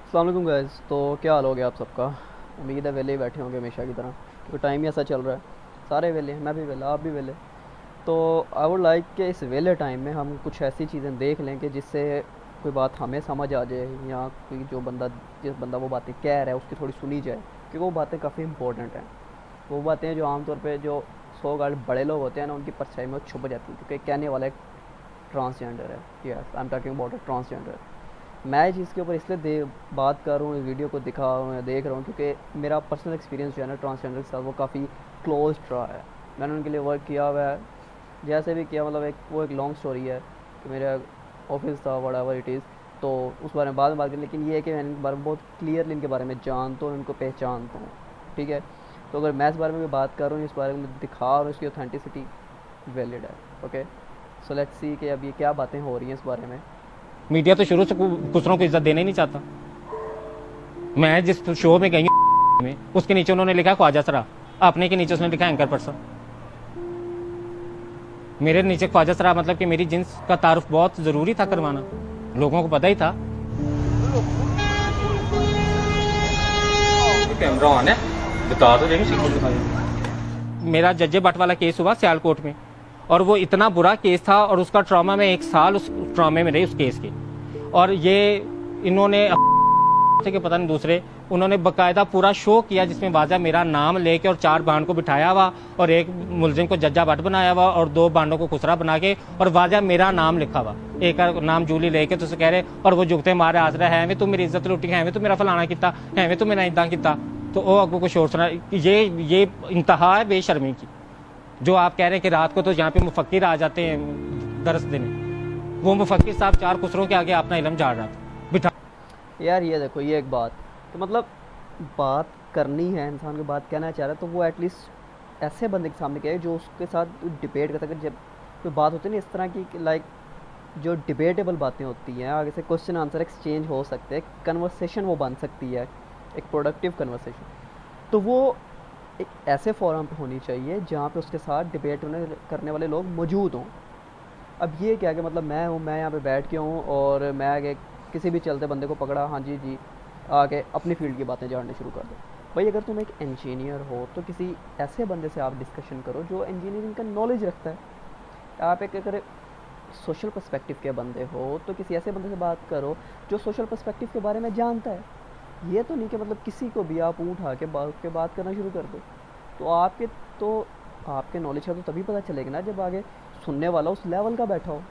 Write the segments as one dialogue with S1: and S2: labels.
S1: अस्सलाम वालेकुम गाइस। तो क्या हाल हो गया आप सबका। उम्मीद है वेले ही बैठे होंगे हमेशा की तरह, क्योंकि टाइम ही ऐसा चल रहा है। सारे वेले हैं, मैं भी वेला, आप भी वेले। तो आई वुड लाइक कि इस वेले टाइम में हम कुछ ऐसी चीज़ें देख लें कि जिससे कोई बात हमें समझ आ जाए, या कोई जो बंदा जिस बंदा वो बातें कह रहा है उसकी थोड़ी सुनी जाए, क्योंकि वो बातें काफ़ी इंपॉर्टेंट हैं। वो बातें जो आमतौर पे जो सौ गार्ड बड़े लोग होते हैं ना, उनकी परछाई में वो छुप जाती है, क्योंकि कहने वाला एक ट्रांसजेंडर है। Yes, I am talking about a transgender. मैं इस चीज़ के ऊपर इसलिए बात कर रहा हूँ, इस वीडियो को दिखा रहा हूँ या देख रहा हूँ, क्योंकि मेरा पर्सनल एक्सपीरियंस जो है ना ट्रांसजेंडर के साथ, वो काफ़ी क्लोज रहा है। मैंने उनके लिए वर्क किया हुआ है, जैसे भी किया, मतलब एक लॉन्ग स्टोरी है कि मेरा ऑफिस था, वट एवर इट इज़। तो उस बारे में बाद में बात करें, लेकिन ये है कि मैं इनके बारे में बहुत क्लियरली इनके बारे में जानता हूँ, इनको पहचानता हूँ। ठीक है। तो अगर मैं इस बारे में भी बात कर रहा हूँ, इस बारे में दिखा रहा हूँ, इसकी ऑथेंटिसिटी वैलिड है। ओके, सो लेट्स सी कि अब ये क्या बातें हो रही हैं इस बारे में।
S2: मीडिया तो शुरू से दूसरों को इज्जत देना ही नहीं चाहता। मैं जिस शो में गई हूँ में उसके नीचे उन्होंने लिखा ख्वाजा सरा, अपने के नीचे उसने लिखा एंकर पर्सन। मेरे नीचे ख्वाजा सरा मतलब कि मेरी जिन्स का तारुफ बहुत जरूरी था करवाना, लोगों को पता ही था। कैमरा ऑन है, बता दो मेरा जज्जे बट वाला केस हुआ सियालकोट में, और वो इतना बुरा केस था और उसका ट्रॉमा में 1 साल उस ट्रॉमे में रही उस केस के। और ये इन्होंने के पता नहीं दूसरे, उन्होंने बकायदा पूरा शो किया जिसमें वाजा मेरा नाम लेके और 4 बांड को बिठाया हुआ और एक मुलजिम को जज्जा बट बनाया हुआ और 2 बांडों को खुसरा बना के और वाजा मेरा नाम लिखा हुआ, एक का नाम जूली लेके तो कह रहे, और वो जुगते मारे आस रहे हैं, तू मेरी इज्जत लुटी है, तू मेरा फलाना किता है, तू मेरा इदा किता। तो वो अगू को शोर सुना। ये इंतहा है बेशर्मी की। जो आप कह रहे हैं कि रात को तो यहाँ पे मुफक्किर आ जाते हैं दरस देने, वो मुफक्किर साहब 4 खुसरों के आगे अपना इलम झाड़ रहा था बिठा।
S1: यार ये देखो, ये एक बात तो मतलब बात करनी है, इंसान को बात कहना चाह रहा है, तो वो एटलीस्ट ऐसे बंदे के सामने कहे जो उसके साथ डिबेट करता है। जब कोई बात होती है ना इस तरह की, लाइक जो डिबेटेबल बातें होती हैं, आगे से क्वेश्चन आंसर एक्सचेंज हो सकते हैं, कन्वर्सेशन वो बन सकती है, एक प्रोडक्टिव कन्वर्सेशन। तो वो एक ऐसे फोरम पे होनी चाहिए जहाँ पे उसके साथ डिबेट करने वाले लोग मौजूद हों। अब ये क्या कि मतलब मैं यहाँ पे बैठ के हूँ और मैं आगे किसी भी चलते बंदे को पकड़ा, हाँ जी जी, आके अपनी फील्ड की बातें जानने शुरू कर दो। भाई अगर तुम एक इंजीनियर हो तो किसी ऐसे बंदे से आप डिस्कशन करो जो इंजीनियरिंग का नॉलेज रखता है। आप एक अगर सोशल पर्सपेक्टिव के बंदे हो तो किसी ऐसे बंदे से बात करो जो सोशल पर्सपेक्टिव के बारे में जानता है। ये तो नहीं कि मतलब किसी को भी आप उठा के बात करना शुरू कर दो। तो आपके नॉलेज का तो तभी पता चलेगा ना जब आगे सुनने वाला उस लेवल का बैठा हो,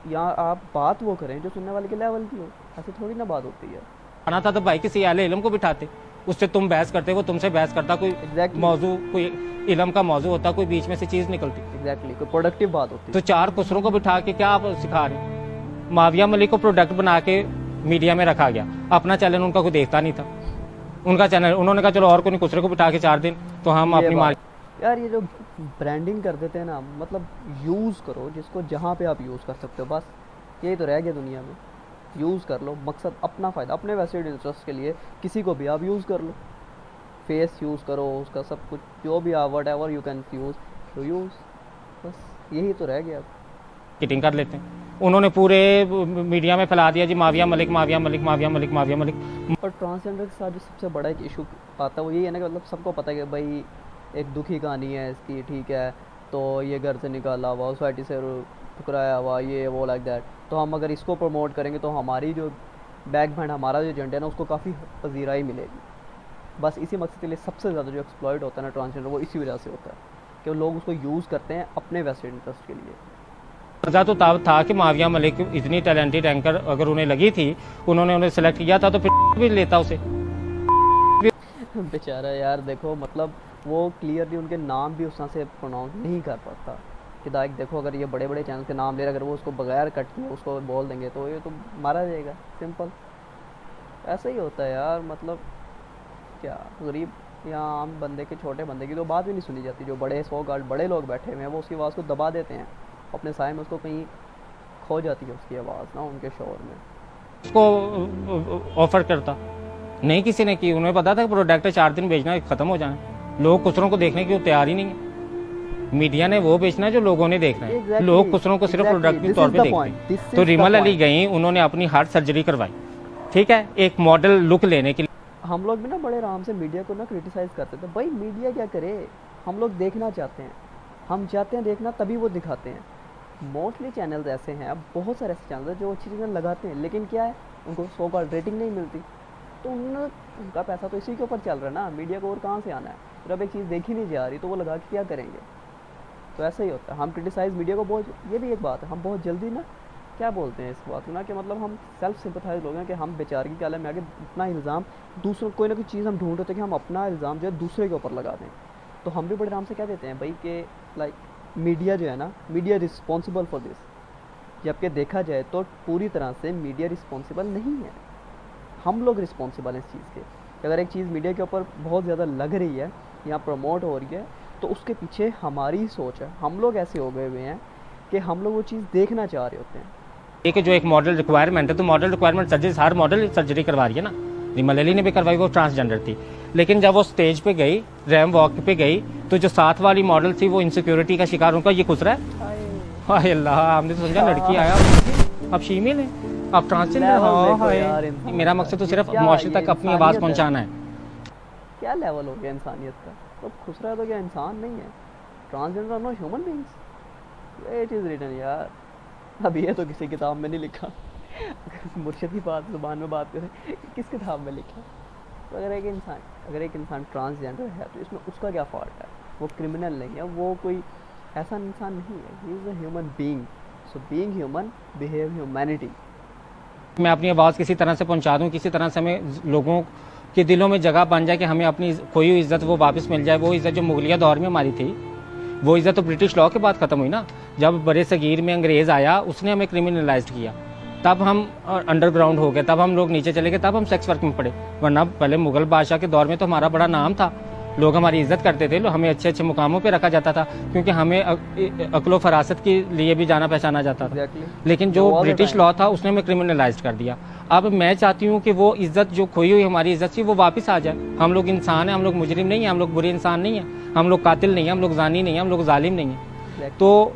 S1: या आप बात वो करें जो सुनने वाले के लेवल की हो। ऐसे थोड़ी ना बात होती है।
S2: आना था तो भाई किसी आले इलम को बिठाते, उससे तुम बहस करते, वो तुमसे बहस करता, कोई
S1: एग्जैक्टली,
S2: मौजू, कोई इलम का मौजू होता, कोई बीच में से चीज निकलती।
S1: एग्जैक्टली, कोई प्रोडक्टिव बात होती
S2: तो
S1: है।
S2: 4 खुसरों को बिठा के क्या आप सिखा रहे। माविया मलिक को प्रोडक्ट बना के मीडिया में रखा गया, अपना चैनल उनका कोई देखता नहीं था। उनका चैनल उन्होंने कहा चलो और कोई खुसरे को बिठा के 4 दिन तो हम
S1: ये
S2: अपनी
S1: बात यार, ये जो ब्रांडिंग कर देते हैं ना, मतलब यूज़ करो जिसको जहाँ पे आप यूज़ कर सकते हो, बस यही तो रह गया दुनिया में। यूज़ कर लो, मकसद अपना फ़ायदा, अपने वेस्टेड इंटरेस्ट के लिए किसी को भी आप यूज़ कर लो। फेस यूज़ करो उसका, सब कुछ जो भी आप what ever you can use तो यूज़, बस यही तो रह गया अब।
S2: मार्केटिंग कर लेते हैं। उन्होंने पूरे मीडिया में फैला दिया जी माविया मलिक माविया मलिक माविया मलिक माविया मलिक।
S1: और ट्रांसजेंडर के साथ जो सबसे बड़ा एक इशू आता है वो यही है ना कि मतलब सबको पता है कि भाई एक दुखी कहानी है इसकी, ठीक है, तो ये घर से निकाला हुआ, सोसाइटी से ठुकराया हुआ, ये वो लाइक दैट। तो हम अगर इसको प्रमोट करेंगे तो हमारी जो बैक बैंड, हमारा जो एजेंडा है ना, उसको काफ़ी पजीराई मिलेगी। बस इसी मकसद के लिए सबसे ज़्यादा जो एक्सप्लॉइट होता है ना ट्रांसजेंडर, वो इसी वजह से होता है कि लोग उसको यूज़ करते हैं अपने वेस्टेड इंटरेस्ट के लिए।
S2: मजा तो तब था कि माविया मलिक इतनी टैलेंटेड एंकर अगर उन्हें लगी थी, उन्होंने उन्हें सेलेक्ट किया था तो फिर भी लेता उसे।
S1: बेचारा यार, देखो मतलब वो क्लियरली उनके नाम भी उस तरह से प्रोनाउंस नहीं कर पाता कि दाइक देखो, अगर ये बड़े बड़े चैनल के नाम ले रहा, अगर वो उसको बगैर कट किए उसको बोल देंगे तो ये तो मारा जाएगा, सिंपल। ऐसा ही होता है यार, मतलब क्या गरीब या आम बंदे के, छोटे बंदे की तो बात भी नहीं सुनी जाती। जो बड़े 100 गार्ड बड़े लोग बैठे हुए हैं वो उसकी आवाज़ को दबा देते हैं, अपने साय में उसको कहीं खो जाती है उसकी आवाज़ ना, उनके शोर में।
S2: उसको ऑफर करता नहीं किसी ने की, उन्हें पता था कि प्रोडक्ट 4 दिन बेचना खत्म हो जाना। लोग खुसरों को देखने की तैयार ही नहीं है। मीडिया ने वो बेचना है जो लोगों ने देखना है।
S1: Exactly,
S2: लोग खुसरों को सिर्फ
S1: exactly,
S2: प्रोडक्ट के
S1: this
S2: तौर
S1: is
S2: पे
S1: the
S2: देखते
S1: point,
S2: हैं।
S1: this
S2: तो
S1: is the
S2: Rimmel Ali
S1: point.
S2: गई, उन्होंने अपनी हार्ट सर्जरी करवाई, ठीक है, एक मॉडल लुक लेने के लिए।
S1: हम लोग भी ना बड़े आराम से मीडिया को ना क्रिटिसाइज़ करते थे, भाई मीडिया क्या करे, हम लोग देखना चाहते हैं, हम चाहते हैं देखना तभी वो दिखाते हैं। मोस्टली चैनल्स ऐसे हैं, अब बहुत सारे ऐसे चैनल हैं जो अच्छी चीज़ें लगाते हैं, लेकिन क्या है उनको सो कॉल्ड रेटिंग नहीं मिलती, तो उनका पैसा तो इसी के ऊपर चल रहा है ना, मीडिया को और कहाँ से आना है। फिर अब एक चीज़ देखी नहीं जा रही तो वो लगा के क्या करेंगे। तो ऐसा ही होता है, हम क्रिटिसाइज़ मीडिया को बहुत, ये भी एक बात है, हम बहुत जल्दी ना क्या बोलते हैं इस बात को ना कि मतलब हम सेल्फ सिंपथाइज लोग हैं कि हम बेचारे की काले में आके इतना इल्ज़ाम दूसरों, कोई ना कोई चीज़ हम ढूंढ रहे थे कि हम अपना इल्ज़ाम जो है दूसरे के ऊपर लगा दें। तो हम भी बड़े आराम से कह देते हैं भाई कि लाइक मीडिया जो है ना, मीडिया रिस्पॉन्सिबल फॉर दिस, जबकि देखा जाए तो पूरी तरह से मीडिया रिस्पॉन्सिबल नहीं है, हम लोग रिस्पॉन्सिबल हैं इस चीज़ के। कि अगर एक चीज़ मीडिया के ऊपर बहुत ज़्यादा लग रही है या प्रमोट हो रही है तो उसके पीछे हमारी ही सोच है, हम लोग ऐसे हो गए हुए हैं कि हम लोग वो चीज़ देखना चाह रहे होते हैं।
S2: एक जो एक मॉडल रिक्वायरमेंट है, तो मॉडल रिक्वायरमेंट सर्जरी, हर मॉडल सर्जरी करवा रही है ना। रीमा लैली ने भी करवाई, वो ट्रांसजेंडर थी, लेकिन जब वो स्टेज पे गई, रैम वॉक पे गई, तो जो साथ वाली मॉडल थी वो इनसिक्योरिटी का शिकार, उनका ये खुसरा है। हाय अल्लाह, हमने तो समझा लड़की आया अब फीमेल है, अब ट्रांसजेंडर। हाँ, मेरा मकसद तो सिर्फ माशरे तक अपनी आवाज़ पहुँचाना है।
S1: क्या लेवल हो गया इंसानियत का, तो खुसरा है तो क्या इंसान नहीं है? Transgender are not human beings, it is written यार। अब ये तो किसी किताब में नहीं लिखा मुर्शिद की बात ज़ुबान में बात करें, किस किताब में लिखा? तो अगर एक इंसान ट्रांसजेंडर है तो इसमें उसका क्या फॉल्ट है? वो क्रिमिनल नहीं है, वो कोई ऐसा इंसान नहीं है, he is a human being. So being human, behave humanity.
S2: मैं अपनी आवाज़ किसी तरह से पहुंचा दूं, किसी तरह से हमें लोगों के दिलों में जगह बन जाए कि हमें अपनी खोई हुई इज्जत वो वापस मिल जाए। वो इज्जत जो मुगलिया दौर में हमारी थी, वो इज्जत तो ब्रिटिश लॉ के बाद ख़त्म हुई ना। जब बड़े सगीर में अंग्रेज़ आया, उसने हमें क्रिमिनलाइज्ड किया, तब हम अंडरग्राउंड हो गए, तब हम लोग नीचे चले गए, तब हम सेक्स वर्क में पड़े। वरना पहले मुगल बादशाह के दौर में तो हमारा बड़ा नाम था, लोग हमारी इज्जत करते थे, हमें अच्छे अच्छे मुकामों पे रखा जाता था, क्योंकि हमें अक्लो फरासत के लिए भी जाना पहचाना जाता था। लेकिन जो ब्रिटिश लॉ था उसने हमें क्रिमिनलाइज्ड कर दिया। अब मैं चाहती हूँ कि वो इज्जत जो खोई हुई हमारी इज्जत थी वो वापस आ जाए। हम लोग इंसान हैं, हम लोग मुजरिम नहीं हैं, हम लोग बुरे इंसान नहीं हैं, हम लोग कातिल नहीं हैं, हम लोग जानी नहीं हैं, हम लोग जालिम नहीं हैं। तो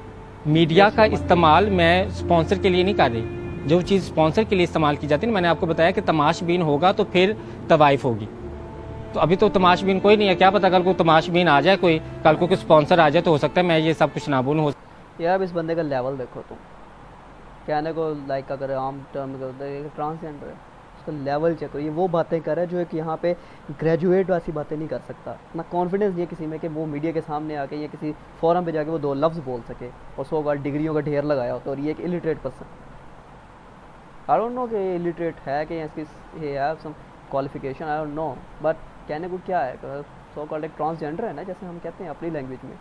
S2: मीडिया का इस्तेमाल मैं स्पॉन्सर के लिए नहीं कर रही। जो चीज़ स्पॉन्सर के लिए इस्तेमाल की जाती है, मैंने आपको बताया कि तमाशबीन होगा तो फिर तवाइफ होगी। तो अभी तो तमाशबीन कोई नहीं है, क्या पता कल को तमाशबीन आ जाए, कोई कल को कोई स्पॉन्सर आ जाए, तो हो सकता है मैं ये सब कुछ ना बोलूँ।
S1: यार इस बंदे का लेवल देखो तुम, कहने को लाइक अगर आम टर्म में ट्रांसजेंडर है, उसका लेवल चेक करो। ये वो बातें कर रहा है जो एक यहाँ पे ग्रेजुएट वैसी बातें नहीं कर सकता, ना कॉन्फिडेंस नहीं है किसी में कि वो मीडिया के सामने आके या किसी फोरम पे जाके वो दो लफ्ज़ बोल सके, और सो कॉल्ड डिग्रियों का ढेर लगाया होता है। और ये एक illiterate person, I don't know कि इलिटरेट है कि इसकी have some qualification, I don't know, but कहने को क्या है, सो कॉल्ड एक ट्रांसजेंडर है ना, जैसे हम कहते हैं अपनी लैंग्वेज में,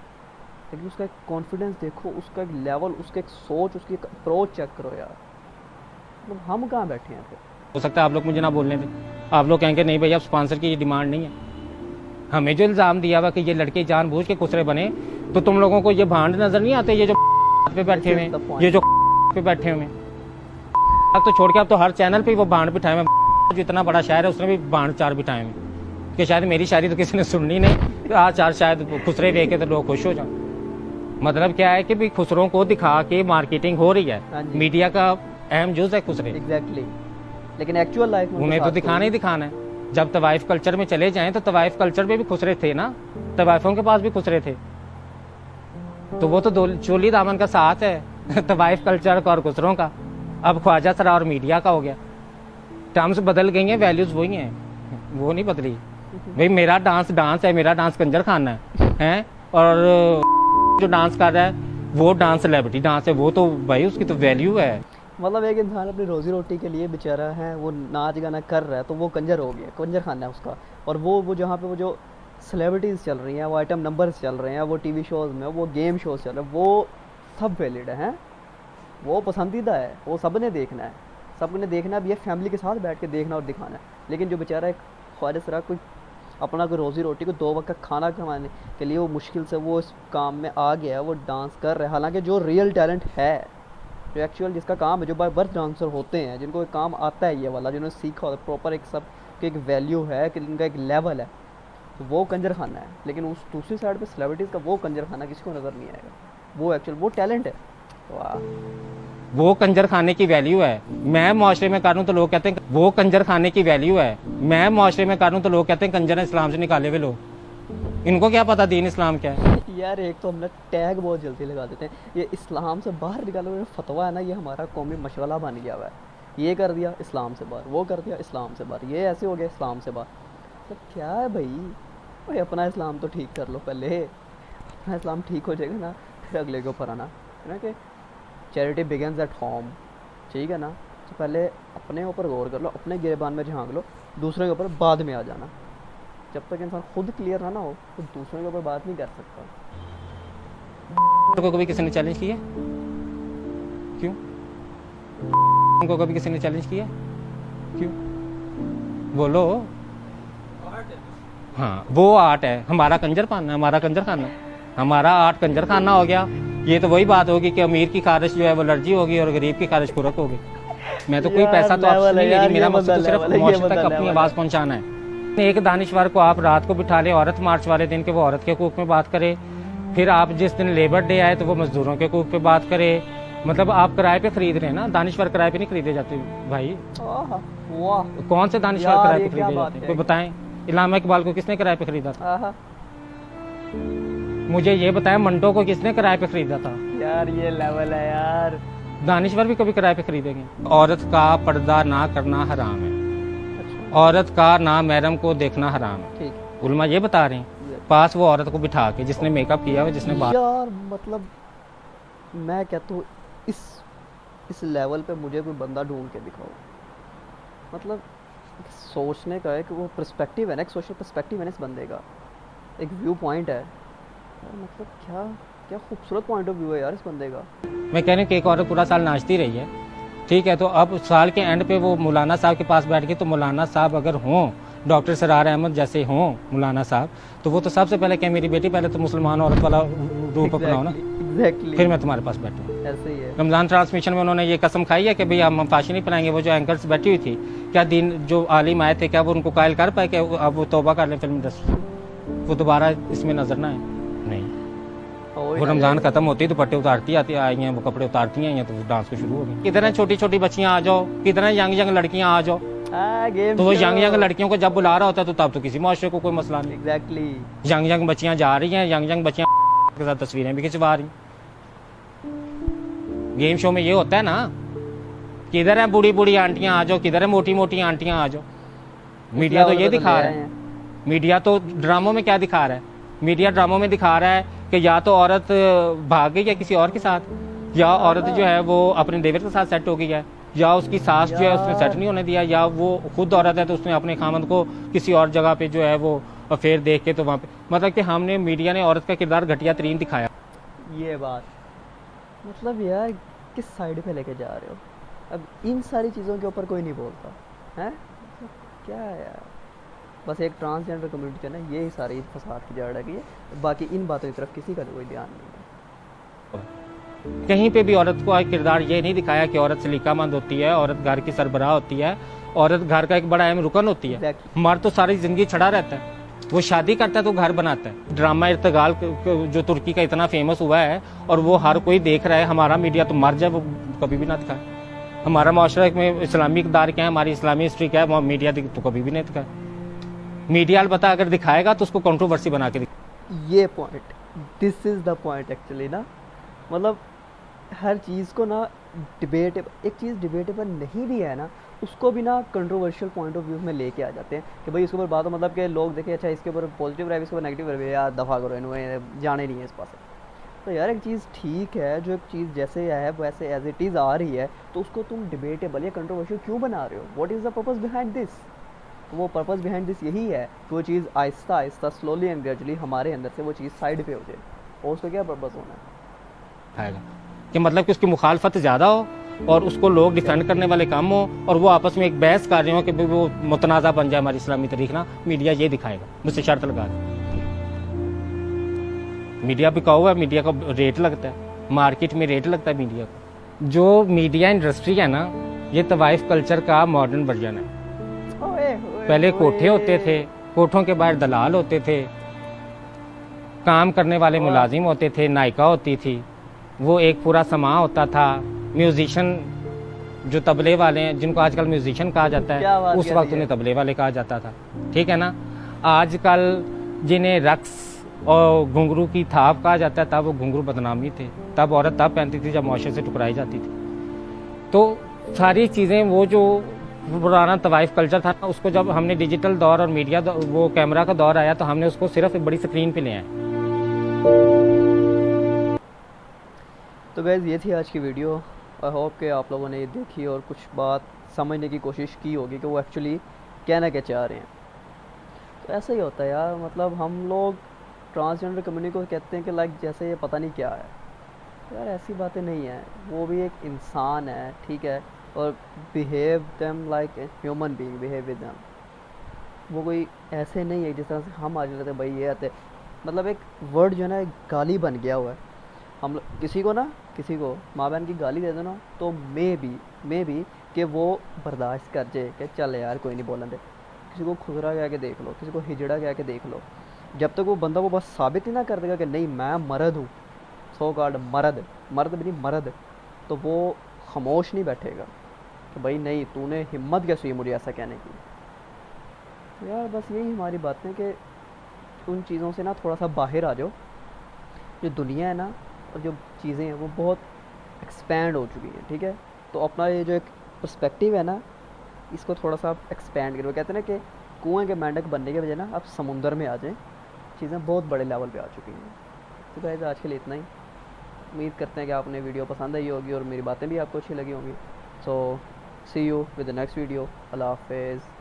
S1: लेकिन उसका एक कॉन्फिडेंस देखो, उसका एक लेवल, उसका एक सोच, उसकी एक अप्रोच चेक करो यार। मतलब हम कहाँ बैठे हैं फिर?
S2: हो सकता है आप लोग मुझे ना बोलने दें, आप लोग कहेंगे नहीं भैया स्पॉन्सर की ये डिमांड नहीं है। हमें जो इल्ज़ाम दिया हुआ कि ये लड़के जानबूझ के खुसरे बने, तो तुम लोगों को ये भांड नजर नहीं आते, ये जो पे बैठे हुए, ये जो पे बैठे हुए, अब तो छोड़ के अब तो हर चैनल पे वो भांड बिठाए हुए। जो इतना बड़ा शहर है उसने भी भांड चार बिठाए हुए कि शायद मेरी शायरी तो किसी ने सुननी नहीं, आज चार शायद खुसरे देख के तो लोग खुश हो जाए। मतलब क्या है कि भी खुसरों को दिखा के मार्केटिंग हो रही है, मीडिया का अहम जुज़ है खुसरे।
S1: एग्जैक्टली, लेकिन एक्चुअल लाइफ में
S2: उन्हें तो दिखाना ही दिखाना है। जब तवाइफ कल्चर में चले जाएं तो तवाइफ कल्चर में भी खुसरे थे ना, तवाइफों के पास भी खुसरे थे, तो वो तो चोली दामन का साथ है तवाइफ कल्चर का और खुसरों का। अब ख्वाजा सरा और मीडिया का हो गया, टर्म्स बदल गई हैं, वैल्यूज वही हैं, वो नहीं बदली। भाई मेरा डांस है, मेरा डांस कंजर खाना है, और जो डांस कर रहा है वो डांस सेलिब्रिटी डांस है, वो तो भाई उसकी तो वैल्यू है।
S1: मतलब एक इंसान अपनी रोजी रोटी के लिए बेचारा है, वो नाच गाना कर रहा है तो वो कंजर हो गया, कंजर खाना है उसका। और वो जहाँ पे वो जो सेलिब्रिटीज़ चल रही हैं, वो आइटम नंबर्स चल रहे हैं, वो टीवी शोज़ में, वो गेम शोज़ चल रहे हैं, वो सब वैलिड है, वो पसंदीदा है, वो सब ने देखना है, सबने देखना भी है, फैमिली के साथ बैठ के देखना और दिखाना है। लेकिन जो बेचारा एक ख्वाजा सरा कोई अपना कोई रोज़ी रोटी को 2 वक्त का खाना कमाने के लिए वो मुश्किल से वो इस काम में आ गया है, वो डांस कर रहा है। हालांकि जो रियल टैलेंट है, जो एक्चुअल जिसका काम है, जो बाय बर्थ डांसर होते हैं, जिनको एक काम आता है ये वाला, जिन्होंने सीखा होता है प्रॉपर, एक सब की एक वैल्यू है कि इनका एक लेवल है, तो वो कंजर खाना है। लेकिन उस दूसरी साइड पे सेलिब्रिटीज़ का वो कंजर खाना किसी को नज़र नहीं आएगा, वो एक्चुअल वो टैलेंट है। वाह।
S2: वो कंजर खाने की वैल्यू है। मैं मुआशरे में करूँ तो लोग कहते हैं वो कंजर खाने की वैल्यू है। मैं मुआशरे में करूँ तो लोग कहते हैं कंजर इस्लाम से निकाले हुए लोग। इनको क्या पता दीन इस्लाम क्या है।
S1: यार एक तो हमने टैग बहुत जल्दी लगा देते हैं, ये इस्लाम से बाहर निकालो, ये फतवा है ना, ये हमारा कौमी मशगला बन गया हुआ है। ये कर दिया इस्लाम से बाहर, वो कर दिया इस्लाम से बाहर, ये ऐसे हो गया इस्लाम से बाहर। तो क्या है भाई, भाई अपना इस्लाम तो ठीक कर लो पहले। अपना इस्लाम ठीक हो जाएगा ना, फिर अगले के ऊपर आना है ना, कि चैरिटी बिगिंस एट होम, ठीक है ना। तो पहले अपने ऊपर गौर कर लो, अपने गिरेबान में झांक लो, दूसरे के ऊपर बाद में आ जाना। जब तक इंसान खुद क्लियर ना हो तो दूसरों के ऊपर बात नहीं कर सकता।
S2: को कभी किसी ने चैलेंज किया? क्यों? उनको कभी किसी ने चैलेंज किया? क्यों? बोलो। हाँ, वो आर्ट है, हमारा कंजर पाना, हमारा कंजर खाना, हमारा आर्ट कंजर खाना हो गया। ये तो वही बात होगी कि अमीर की खारिश जो है वो एलर्जी होगी और गरीब की खारिश पूरक होगी। मैं तो कोई पैसा तो आपसे नहीं ले रही, मेरा मकसद तो सिर्फ मुआशरे तक अपनी आवाज़ पहुंचाना है। एक दानिश्वर को आप रात को बिठा लें औरत मार्च वाले दिन के वो औरत के हकूक़ में बात करे, फिर आप जिस दिन लेबर डे आए तो वो मजदूरों के हकूक़ पे बात करे। मतलब आप किराए पे खरीद रहे हैं ना, दानिश्वर किराए पे नहीं खरीदे जाते भाई।
S1: वाह,
S2: कौन से दानिश्वर किराए पे खरीदे जाते हैं, कोई बताएं। इलामा इकबाल को किसने किराए पे खरीदा था? मुझे ये बताएं, मंटो को किसने किराए पे खरीदा था?
S1: यार ये लेवल है यार।
S2: दानिश्वर भी कभी किराए पे खरीदेंगे? औरत का पर्दा ना करना हराम है, औरत का ना महरम को देखना हराम है। उलमा ये बता रहे हैं, पास वो औरत को बिठा के जिसने मेकअप किया हो, जिसने बात।
S1: यार मतलब मैं कहता हूँ इस लेवल पे मुझे कोई बंदा ढूंढ के दिखाओ। मतलब सोचने का है कि वो पर्सपेक्टिव है ना, एक सोशल पर्सपेक्टिव है ना इस बंदे का, एक व्यू पॉइंट है। मतलब क्या क्या खूबसूरत पॉइंट ऑफ व्यू है यार इस बंदे का।
S2: मैं कह रही हूँ कि एक औरत पूरा साल नाचती रही है, ठीक है, तो अब साल के एंड पे वो मौलाना साहब के पास बैठ गई, तो मौलाना साहब अगर हों, डॉक्टर सरार अहमद जैसे हों मौलाना साहब, तो वो तो सबसे पहले कहे मेरी बेटी पहले तो मुसलमान औरत वाला रूप अपनाओ ना, फिर मैं तुम्हारे पास बैठूँ।
S1: ऐसे ही है।
S2: रमज़ान ट्रांसमिशन में उन्होंने ये कसम खाई है कि भाई हम फांसी नहीं पिलाएंगे। वो जो एंकर्स बैठी हुई थी, क्या दिन जो आलिम आए थे, क्या वो उनको कायल कर पाए कि अब वो तौबा कर लें फिल्म इंडस्ट्री, वो दोबारा इसमें नजर ना आए? नहीं। वो रमजान खत्म होती है, दुपट्टे उतारती आती आई हैं, वो कपड़े उतारती आई हैं, तो डांस को शुरू हो गई। कितने छोटी छोटी बच्चियां आ जाओ, कितने यंग यंग लड़कियां आ जाओ, तो वो यंग यंग लड़कियों को जब बुला रहा होता है तो तब तो किसी मुआशरे को कोई मसला नहीं।
S1: एग्जैक्टली।
S2: यंग यंग बच्चियां जा रही हैं, यंग यंग बच्चियां के साथ तस्वीरें भी खिंचवा रही। गेम शो में ये होता है ना, किधर है बूढ़ी बूढ़ी आंटियां आ जाओ, किधर है मोटी मोटी आंटियां आ जाओ। मीडिया तो ये दिखा रहा है, मीडिया तो ड्रामों में क्या दिखा रहा है, मीडिया ड्रामों में दिखा रहा है कि या तो औरत भाग गई है किसी और के साथ, या औरत जो है वो अपने देवर के साथ सेट हो गई है, या उसकी सास जो है उसने सेट नहीं होने दिया, या वो खुद औरत है तो उसने अपने खामद को किसी और जगह पे जो है वो अफेयर देख के तो वहाँ पे, मतलब कि हमने मीडिया ने औरत का किरदार घटिया तरीन दिखाया।
S1: ये बात मतलब यार किस साइड पे लेके जा रहे हो? अब इन सारी चीज़ों के ऊपर कोई नहीं बोलता है, मतलब क्या है यार। बस एक ट्रांसजेंडर कम्युनिटी है ना, यही सारी फसाद की जड़ है, बाकी इन बातों की तरफ किसी का कोई ध्यान नहीं है।
S2: कहीं पे भी औरत को किरदार ये नहीं दिखाया कि औरत सलीकामंद होती है, औरत घर की सरबराह होती है, औरत घर का एक बड़ा अहम रुकन होती है। मर्द तो सारी जिंदगी छड़ा रहता है, वो शादी करता है तो घर बनाता है। ड्रामा इर्तगाल जो तुर्की का इतना फेमस हुआ है और वो हर कोई देख रहा है, हमारा मीडिया तो मर जाए वो कभी भी ना दिखाए। हमारा माशरा में इस्लामी इक़दार क्या है, हमारी इस्लामी हिस्ट्री क्या है, मीडिया तो कभी भी नहीं दिखाए। मीडिया अलबत्ता अगर दिखाएगा तो उसको कंट्रोवर्सी बना के
S1: ये point, this is the point actually ना। मतलब हर चीज़ को ना एक चीज़ डिबेटेबल नहीं भी है ना, उसको भी ना कंट्रोवर्शियल पॉइंट ऑफ व्यू में लेके आ जाते हैं कि भाई इसके ऊपर बात हो, मतलब कि लोग देखें अच्छा इसके ऊपर पॉजिटिव रहे, इसके ऊपर नेगेटिव रहे, यार दफ़ा करो इन्होंने जाने नहीं है इस पास। तो यार एक चीज़ ठीक है, जो एक चीज़ जैसे है वैसे एज इट इज़ आ रही है, तो उसको तुम डिबेटेबल या कंट्रोवर्शियल क्यों बना रहे हो? What is the purpose behind this? तो वो पर्पज़ बिहाइंड दिस यही है कि वो चीज़ Aahista Aahista slowly and gradually हमारे अंदर से वो चीज़ साइड पे हो जाए। और उसका क्या पर्पज़ होना है
S2: कि मतलब कि उसकी मुखालफत ज़्यादा हो और उसको लोग डिफेंड करने वाले कम हो और वो आपस में एक बहस कर रहे हो कि वो मुतनाज़ा बन जाए हमारी इस्लामी तरीक़ ना। मीडिया ये दिखाएगा, मुझसे शर्त लगा दे। मीडिया भी कहो है, मीडिया का रेट लगता है, मार्केट में रेट लगता है मीडिया का। जो मीडिया इंडस्ट्री है ना, ये तवाइफ कल्चर का मॉडर्न वर्जन है। पहले कोठे होते थे, कोठों के बाहर दलाल होते थे, काम करने वाले मुलाजिम होते थे, नायिका होती थी, वो एक पूरा समा होता था, म्यूजिशियन जो तबले वाले हैं, जिनको आजकल म्यूजिशियन कहा जाता
S1: क्या
S2: है,
S1: बात
S2: उस
S1: कर
S2: वक्त
S1: रही है?
S2: उन्हें तबले वाले कहा जाता था, ठीक है ना। आजकल जिन्हें रक्स और घुंघरू की थाप कहा जाता है, तब वो घुंघरू बदनामी थे, तब औरत तब पहनती थी जब मुआशरे से ठुकराई जाती थी। तो सारी चीज़ें, वो जो पुराना तवाइफ कल्चर था ना, उसको जब हमने डिजिटल दौर और मीडिया वो कैमरा का दौर आया, तो हमने उसको सिर्फ एक बड़ी स्क्रीन पे ले आए।
S1: तो गैस ये थी आज की वीडियो। आई होप कि आप लोगों ने ये देखी और कुछ बात समझने की कोशिश की होगी कि वो एक्चुअली कहना क्या चाह रहे हैं। तो ऐसा ही होता है यार, मतलब हम लोग ट्रांसजेंडर कम्युनिटी को कहते हैं कि लाइक जैसे ये पता नहीं क्या है। यार ऐसी बातें नहीं हैं, वो भी एक इंसान है, ठीक है, और behave them like human being, behave with them. वो कोई ऐसे नहीं है जिस तरह से हम आज रहते भाई ये आते, मतलब एक वर्ड जो है ना, एक गाली बन गया हुआ है। हम लोग किसी को माँ बहन की गाली दे दो ना, तो मे बी कि वो बर्दाश्त कर जाए कि चल यार कोई नहीं बोलन दे। किसी को खुदरा कह के देख लो, किसी को हिजड़ा कह के देख लो, जब तक वो बंदा वो बस साबित ही ना कर देगा कि नहीं मैं मर्द हूँ, सो कॉल्ड मर्द भी नहीं मर्द, तो वो खामोश नहीं बैठेगा कि भाई नहीं तूने हिम्मत कैसे हुई मुझे ऐसा कहने की। तो यार बस यही हमारी बातें कि उन चीज़ों से ना थोड़ा सा बाहर आ जाओ। जो दुनिया है ना और जो चीज़ें हैं वो बहुत एक्सपैंड हो चुकी हैं, ठीक है। तो अपना ये जो एक पर्सपेक्टिव है ना, इसको थोड़ा सा आप एक्सपैंड करो। कहते हैं ना कि कुएं के मेंढक बनने के बजाय ना आप समुंदर में आ जाएं, चीज़ें बहुत बड़े लेवल पे आ चुकी हैं। तो गाइस आज के लिए इतना ही। उम्मीद करते हैं कि आपने वीडियो पसंद आई होगी और मेरी बातें भी आपको अच्छी लगी होंगी। So see you with the next video. अल्लाह हाफिज़।